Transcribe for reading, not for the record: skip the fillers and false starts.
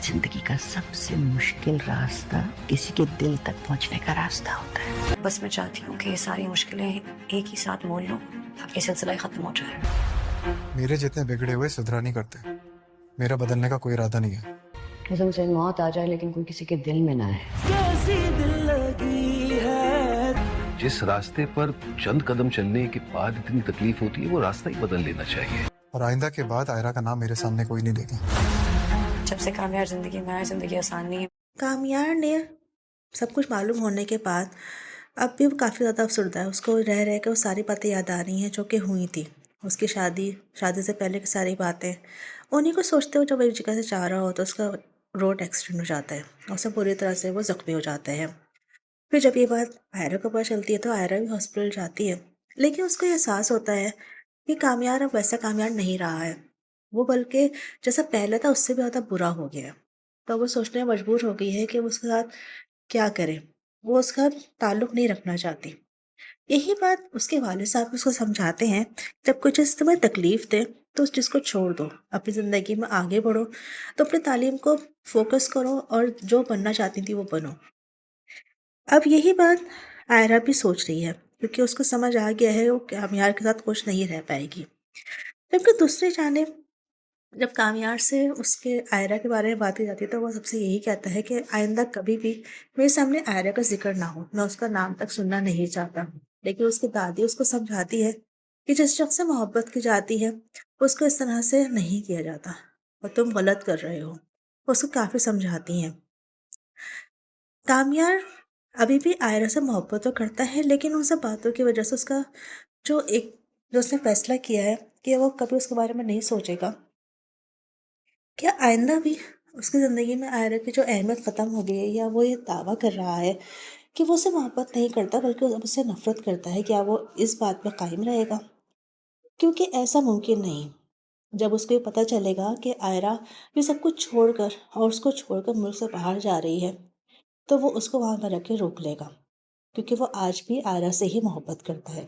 जिंदगी का सबसे मुश्किल रास्ता किसी के दिल तक पहुंचने का रास्ता होता है। बस मैं चाहती हूँ कि ये सारी मुश्किलें एक ही साथ मोल लूं ताकि सिलसिला ही खत्म हो जाए। मेरे जितने बिगड़े हुए सुधरा नहीं करते। मेरा बदलने का कोई इरादा नहीं है। कसम से मौत आ जाए लेकिन कोई किसी के दिल में ना है। कैसी दिल लगी है। जिस रास्ते पर चंद कदम चलने के बाद इतनी तकलीफ होती है वो रास्ता ही बदल लेना चाहिए। और आइंदा के बाद आयरा का नाम मेरे सामने कोई नहीं लेगा। जब से कामयार जिंदगी में आए, जिंदगी आसान नहीं है। कामयार ने सब कुछ मालूम होने के बाद अब भी वो काफ़ी ज़्यादा अफसरदा है। उसको रह रह के वो सारी बातें याद आ रही हैं जो कि हुई थी। उसकी शादी से पहले की सारी बातें उन्हीं को सोचते हुए जब एक जगह से जा रहा हो तो उसका रोड एक्सीडेंट हो जाता है और उससे पूरी तरह से वो ज़ख्मी हो जाते हैं। फिर जब ये बात आयरा को पता चलती है तो आयरा भी हॉस्पिटल जाती है, लेकिन उसको ये एहसास होता है कि कामयार अब वैसा कामयार नहीं रहा है। वो बल्कि जैसा पहले था उससे भी ज़्यादा बुरा हो गया है। तो वो सोचने में मजबूर हो गई है कि वो उसके साथ क्या करे। वो उसका ताल्लुक नहीं रखना चाहती। यही बात उसके वालिद साहब उसको समझाते हैं, जब कोई चीज़ तुम्हें तकलीफ दे तो उस चीज़ को छोड़ दो, अपनी ज़िंदगी में आगे बढ़ो, तो अपनी तालीम को फोकस करो और जो बनना चाहती थी वो बनो। अब यही बात आयरा भी सोच रही है, क्योंकि उसको समझ आ गया है वो कामयार के साथ खुश नहीं रह पाएगी। जबकि दूसरी जानिब जब कामयार से उसके आयरा के बारे में बात की जाती है तो वो सबसे यही कहता है कि आइंदा कभी भी मेरे सामने आयरा का जिक्र ना हो, मैं उसका नाम तक सुनना नहीं चाहता। लेकिन उसकी दादी उसको समझाती है कि जिस शख्स से मोहब्बत की जाती है उसको इस तरह से नहीं किया जाता और तुम गलत कर रहे हो। वो उसको काफ़ी समझाती हैं। कामयार अभी भी आयरा से मोहब्बत तो करता है, लेकिन उन सब बातों की वजह से उसका जो एक जो उसने फैसला किया है कि वो कभी उसके बारे में नहीं सोचेगा। क्या आइंदा भी उसकी ज़िंदगी में आयरा की जो अहमियत ख़त्म हो गई है, या वो ये दावा कर रहा है कि वो उससे मोहब्बत नहीं करता बल्कि अब उससे नफ़रत करता है, क्या वो इस बात पे कायम रहेगा? क्योंकि ऐसा मुमकिन नहीं। जब उसको ये पता चलेगा कि आयरा ये सब कुछ छोड़कर और उसको छोड़कर मुल्क से बाहर जा रही है, तो वो उसको वहाँ पर रख के रोक लेगा, क्योंकि वो आज भी आयरा से ही मोहब्बत करता है।